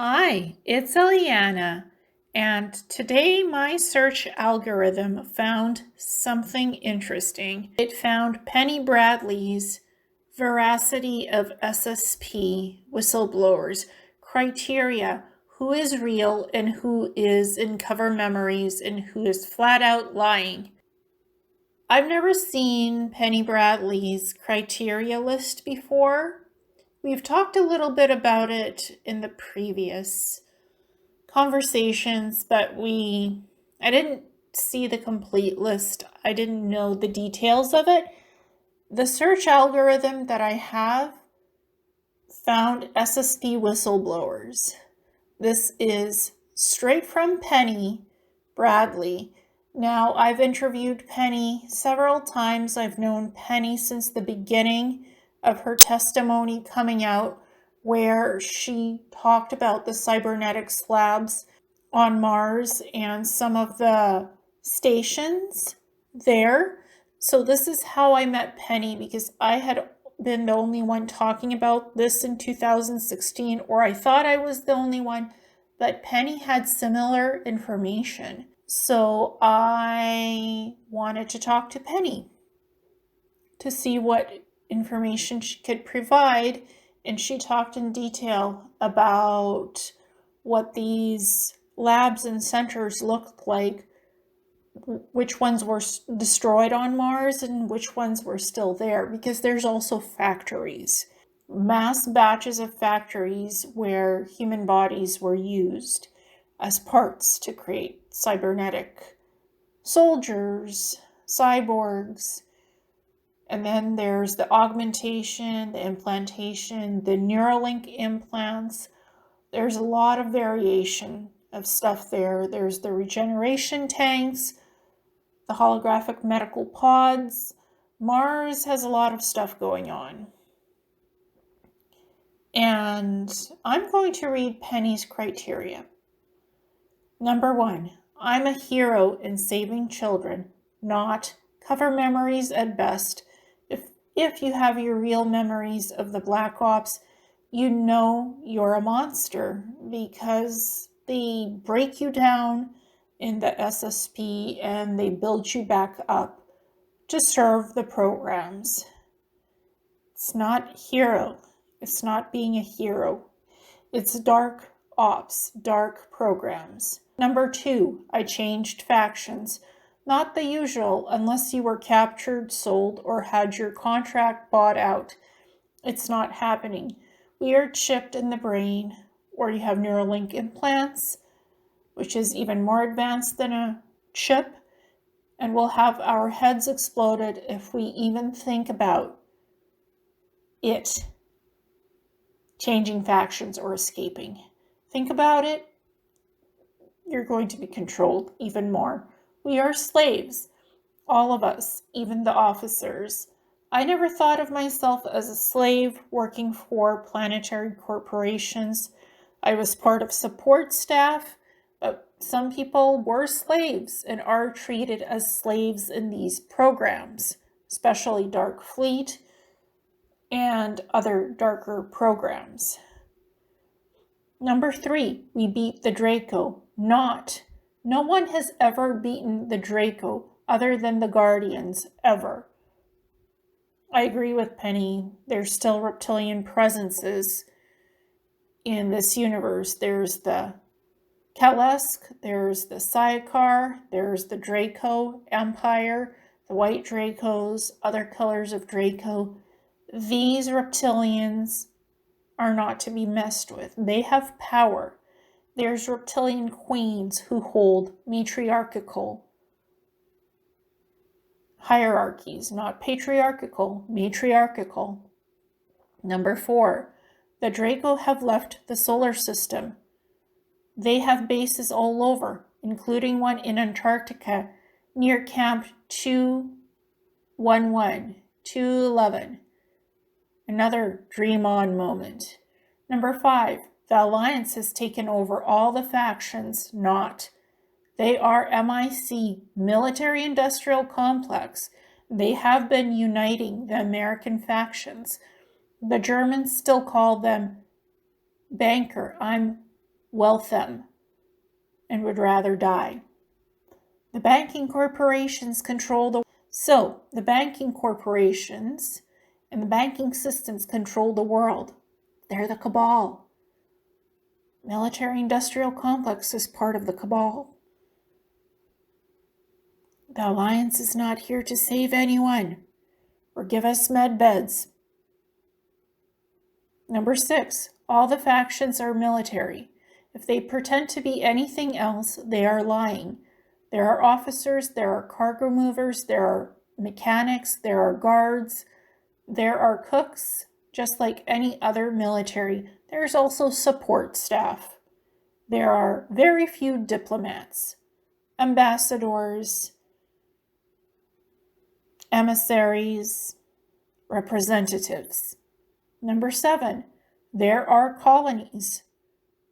Hi, it's Ileana, and today my search algorithm found something interesting. It found Penny Bradley's Veracity of SSP Whistleblowers criteria: who is real and who is in cover memories and who is flat out lying. I've never seen Penny Bradley's criteria list before. We've talked a little bit about it in the previous conversations, but I didn't see the complete list. I didn't know the details of it. The search algorithm that I have found SSP Whistleblowers. This is straight from Penny Bradley. Now, I've interviewed Penny several times. I've known Penny since the beginning of her testimony coming out, where she talked about the cybernetics labs on Mars and some of the stations there. So this is how I met Penny, because I had been the only one talking about this in 2016, or I thought I was the only one, but Penny had similar information. So I wanted to talk to Penny to see what information she could provide, and she talked in detail about what these labs and centers looked like, which ones were destroyed on Mars and which ones were still there, because there's also factories, mass batches of factories where human bodies were used as parts to create cybernetic soldiers, cyborgs. And then there's the augmentation, the implantation, the Neuralink implants. There's a lot of variation of stuff there. There's the regeneration tanks, the holographic medical pods. Mars has a lot of stuff going on. And I'm going to read Penny's criteria. Number 1, I'm a hero in saving children, not cover memories at best. If you have your real memories of the Black Ops, you know you're a monster, because they break you down in the SSP and they build you back up to serve the programs. It's not hero. It's not being a hero. It's dark ops, dark programs. Number 2, I changed factions. Not the usual, unless you were captured, sold, or had your contract bought out. It's not happening. We are chipped in the brain, or you have Neuralink implants, which is even more advanced than a chip, and we'll have our heads exploded if we even think about it changing factions or escaping. Think about it, you're going to be controlled even more. We are slaves, all of us, even the officers. I never thought of myself as a slave working for planetary corporations. I was part of support staff, but some people were slaves and are treated as slaves in these programs, especially Dark Fleet and other darker programs. Number 3, we beat the Draco. No one has ever beaten the Draco other than the Guardians, ever. I agree with Penny. There's still reptilian presences in this universe. There's the Kalesk, there's the Syakar, there's the Draco Empire, the White Dracos, other colors of Draco. These reptilians are not to be messed with. They have power. There's reptilian queens who hold matriarchal hierarchies, not patriarchal, matriarchal. Number 4, the Draco have left the solar system. They have bases all over, including one in Antarctica near Camp 211, 211. Another dream on moment. Number 5, the Alliance has taken over all the factions, not. They are MIC, Military Industrial Complex. They have been uniting the American factions. The Germans still call them Banker. I'm them and would rather die. The banking corporations control the banking corporations and the banking systems control the world. They're the cabal. Military-industrial complex is part of the cabal. The Alliance is not here to save anyone or give us med beds. Number 6, all the factions are military. If they pretend to be anything else, they are lying. There are officers, there are cargo movers, there are mechanics, there are guards, there are cooks, just like any other military. There's also support staff. There are very few diplomats, ambassadors, emissaries, representatives. Number 7, there are colonies.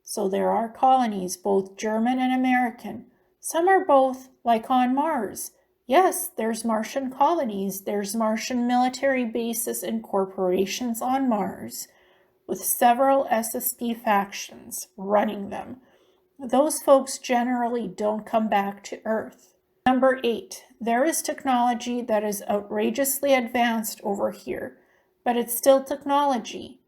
So there are colonies, both German and American. Some are both, like on Mars. Yes, there's Martian colonies. There's Martian military bases and corporations on Mars, with several SSP factions running them. Those folks generally don't come back to Earth. Number 8, there is technology that is outrageously advanced over here, but it's still technology.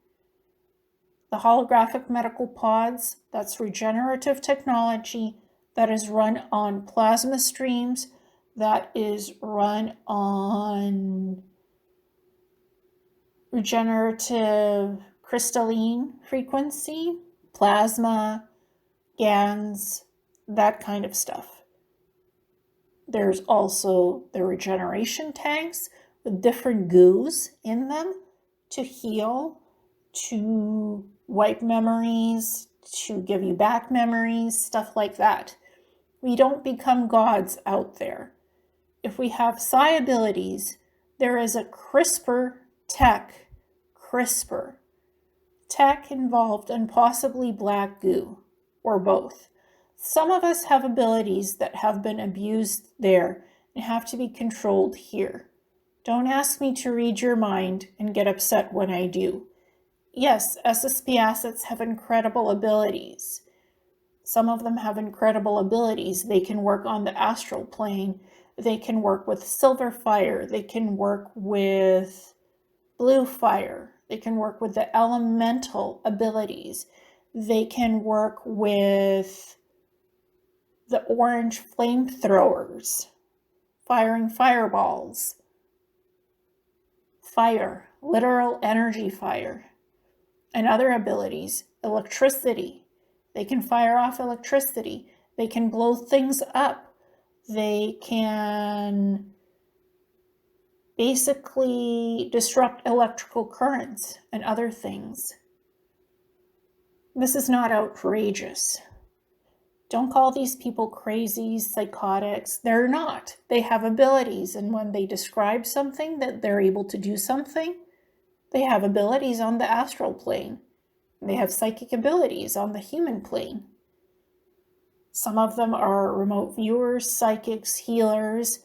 The holographic medical pods, that's regenerative technology that is run on plasma streams, that is run on regenerative crystalline frequency, plasma, GANs, that kind of stuff. There's also the regeneration tanks with different goos in them to heal, to wipe memories, to give you back memories, stuff like that. We don't become gods out there. If we have psi abilities, there is a CRISPR tech involved and possibly black goo, or both. Some of us have abilities that have been abused there and have to be controlled here. Don't ask me to read your mind and get upset when I do. Yes, SSP assets have incredible abilities. Some of them have incredible abilities. They can work on the astral plane. They can work with silver fire. They can work with blue fire. They can work with the elemental abilities. They can work with the orange flamethrowers, firing fireballs, fire, literal energy fire, and other abilities, electricity. They can fire off electricity. They can blow things up. They can basically disrupt electrical currents and other things. This is not outrageous. Don't call these people crazy, psychotics. They're not. They have abilities, and when they describe something that they're able to do something, they have abilities on the astral plane. They have psychic abilities on the human plane. Some of them are remote viewers, psychics, healers.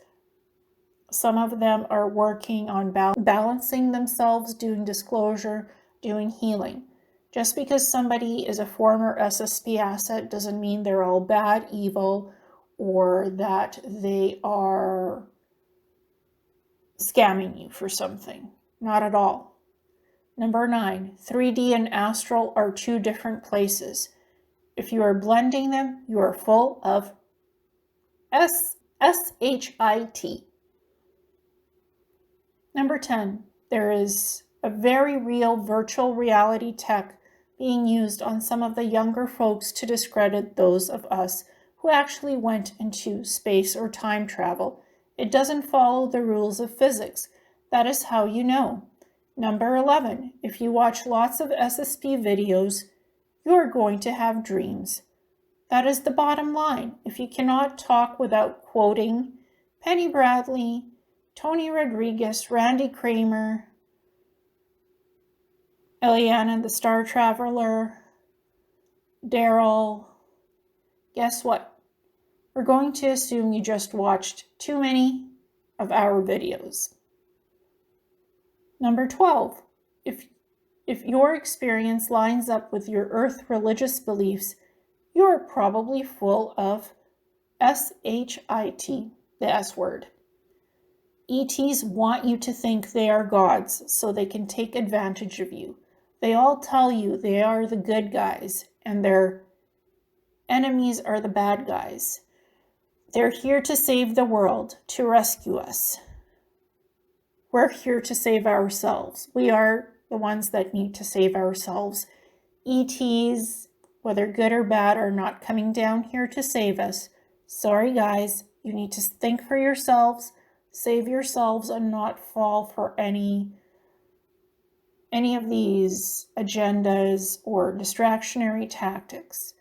Some of them are working on balancing themselves, doing disclosure, doing healing. Just because somebody is a former SSP asset doesn't mean they're all bad, evil, or that they are scamming you for something. Not at all. Number 9, 3D and astral are two different places. If you are blending them, you are full of SHIT. Number 10, there is a very real virtual reality tech being used on some of the younger folks to discredit those of us who actually went into space or time travel. It doesn't follow the rules of physics. That is how you know. Number 11, if you watch lots of SSP videos, you are going to have dreams. That is the bottom line. If you cannot talk without quoting Penny Bradley, Tony Rodriguez, Randy Kramer, Ileana the Star Traveler, Daryl, guess what? We're going to assume you just watched too many of our videos. Number 12, if your experience lines up with your Earth religious beliefs, you're probably full of SHIT, the S word. ETs want you to think they are gods so they can take advantage of you. They all tell you they are the good guys and their enemies are the bad guys. They're here to save the world, to rescue us. We're here to save ourselves. We are the ones that need to save ourselves. ETs, whether good or bad, are not coming down here to save us. Sorry, guys. You need to think for yourselves, save yourselves, and not fall for any of these agendas or distractionary tactics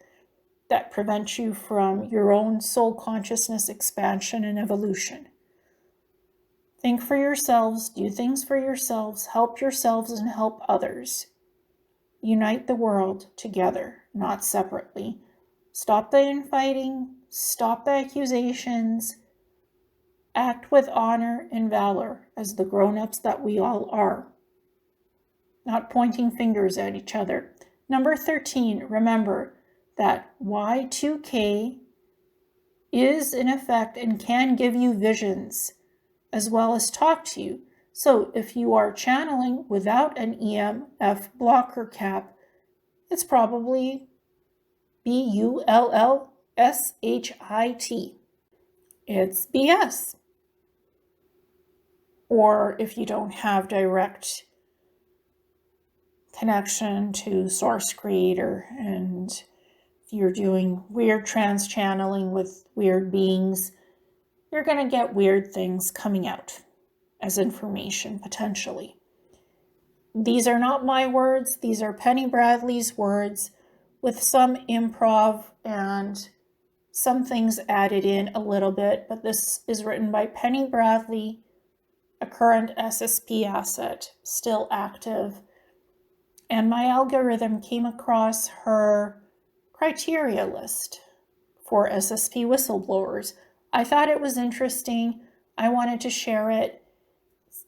that prevent you from your own soul consciousness expansion and evolution. Think for yourselves, do things for yourselves, help yourselves and help others. Unite the world together, not separately. Stop the infighting, stop the accusations, act with honor and valor as the grown-ups that we all are. Not pointing fingers at each other. Number 13, remember that Y2K is in effect and can give you visions as well as talk to you. So if you are channeling without an EMF blocker cap, it's probably BULLSHIT. It's BS. Or if you don't have direct connection to Source Creator and if you're doing weird trans channeling with weird beings, you're going to get weird things coming out as information potentially. These are not my words. These are Penny Bradley's words with some improv and some things added in a little bit, but this is written by Penny Bradley, a current SSP asset, still active. And my algorithm came across her criteria list for SSP whistleblowers. I thought it was interesting. I wanted to share it.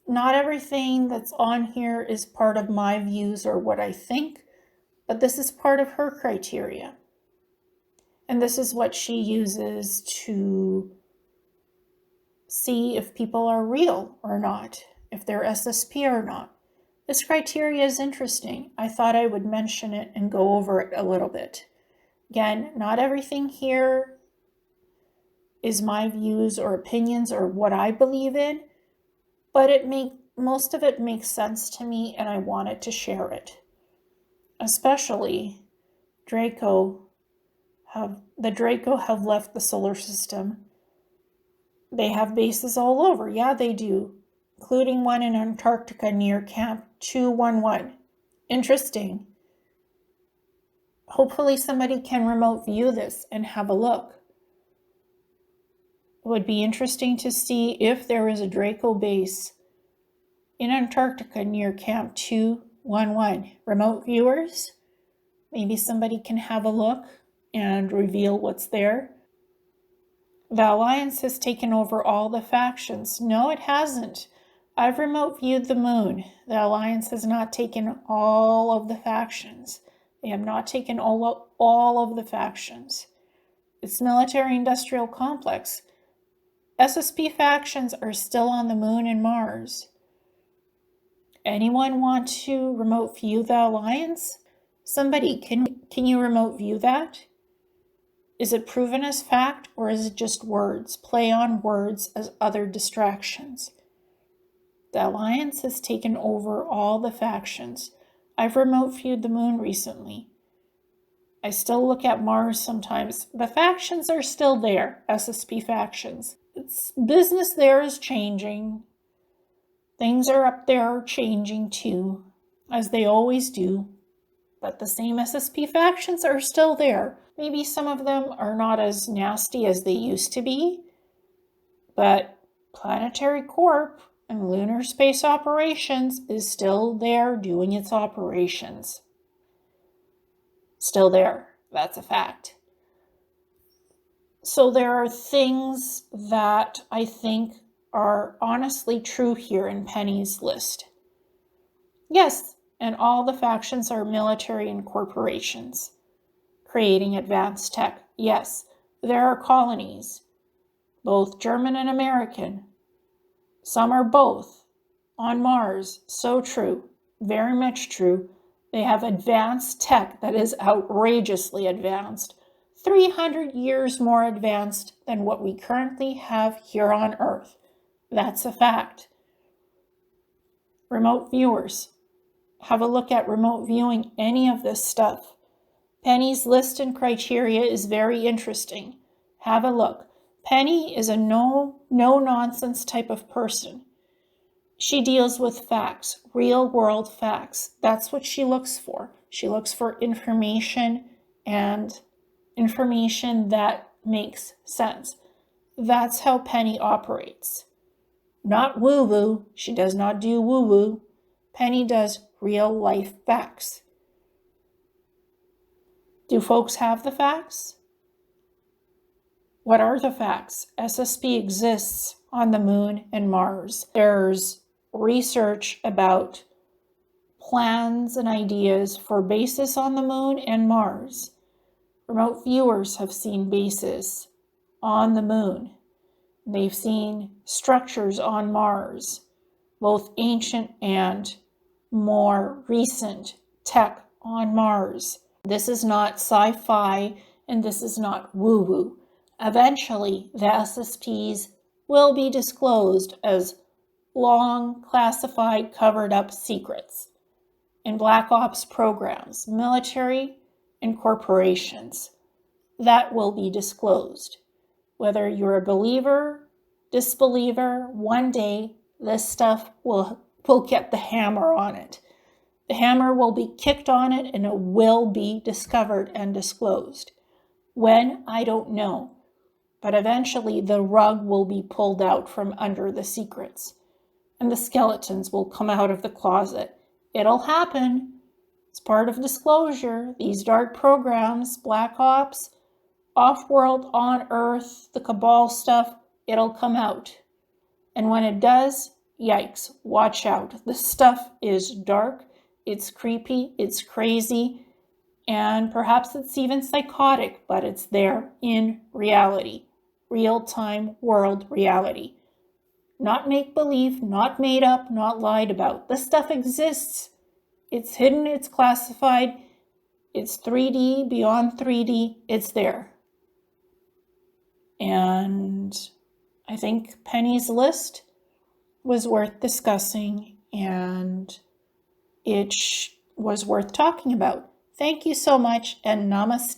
Not everything that's on here is part of my views or what I think, but this is part of her criteria. And this is what she uses to see if people are real or not, if they're SSP or not. This criteria is interesting. I thought I would mention it and go over it a little bit. Again, not everything here is my views or opinions or what I believe in, but most of it makes sense to me and I wanted to share it. Especially the Draco have left the solar system. They have bases all over. Yeah, they do, including one in Antarctica near Camp 211. Interesting. Hopefully somebody can remote view this and have a look. It would be interesting to see if there is a Draco base in Antarctica near Camp 211. Remote viewers, maybe somebody can have a look and reveal what's there. The Alliance has taken over all the factions. No, it hasn't. I've remote viewed the moon. The Alliance has not taken all of the factions. They have not taken all of the factions. It's military-industrial complex. SSP factions are still on the moon and Mars. Anyone want to remote view the Alliance? Somebody, can you remote view that? Is it proven as fact or is it just words? Play on words as other distractions. The Alliance has taken over all the factions. I've remote viewed the moon recently. I still look at Mars sometimes. The factions are still there, SSP factions. Business there is changing. Things are up there changing too, as they always do. But the same SSP factions are still there. Maybe some of them are not as nasty as they used to be, but Planetary Corp and Lunar Space Operations is still there doing its operations. Still there. That's a fact. So there are things that I think are honestly true here in Penny's list. Yes, and all the factions are military and corporations. creating advanced tech. Yes, there are colonies, both German and American. Some are both on Mars. So true, very much true. They have advanced tech that is outrageously advanced, 300 years more advanced than what we currently have here on Earth. That's a fact. Remote viewers, have a look at remote viewing any of this stuff. Penny's list and criteria is very interesting. Have a look. Penny is a no-nonsense type of person. She deals with facts, real-world facts. That's what she looks for. She looks for information, and information that makes sense. That's how Penny operates. Not woo-woo. She does not do woo-woo. Penny does real-life facts. Do folks have the facts? What are the facts? SSP exists on the moon and Mars. There's research about plans and ideas for bases on the moon and Mars. Remote viewers have seen bases on the moon. They've seen structures on Mars, both ancient and more recent tech on Mars. This is not sci-fi and this is not woo-woo. Eventually, the SSPs will be disclosed as long classified covered up secrets in Black Ops programs, military and corporations. That will be disclosed. Whether you're a believer, disbeliever, one day this stuff will get the hammer on it. The hammer will be kicked on it and it will be discovered and disclosed. When? I don't know. But eventually the rug will be pulled out from under the secrets and the skeletons will come out of the closet. It'll happen. It's part of disclosure. These dark programs, Black Ops, Off-World, On Earth, the Cabal stuff, it'll come out. And when it does, yikes, watch out. This stuff is dark, it's creepy, it's crazy, and perhaps it's even psychotic, but it's there in reality. Real-time world reality. Not make-believe, not made up, not lied about. This stuff exists. It's hidden, it's classified, it's 3D, beyond 3D, it's there. And I think Penny's list was worth discussing and it was worth talking about. Thank you so much and namaste.